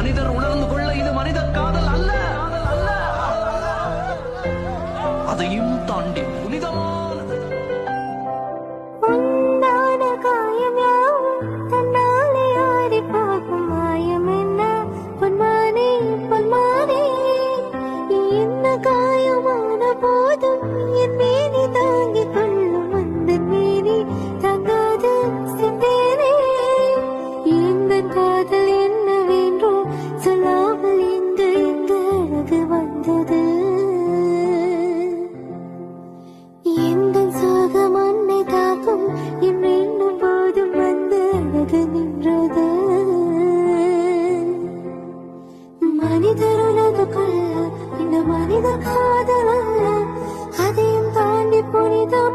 மனிதர் உணர்ந்து கொள்ள இது மனித காதல் அல்ல, அதையும் தாண்டி புனிதமானது. காயம் யாவும் தன்னாலே ஆடி போகும் மாயம் என்ன பொன்மானே பொன்மானே, என்ன காயமான போதும் என் மேனி தாங்கிக் கொள்ளும் அந்த மேனி தங்காது சென்றேனே. எந்த காதல் என்னவென்றோ சொல்லாமல் எங்கு அழகு வந்தது. எந்த சோக மண்ணை தாக்கும் என் வேண்டும் போதும் வந்து அழகு நின்றது. மனிதர் உலகு கொள்ள இந்த மனித காதல் அல்ல, அதையும் தாண்டி புனிதம்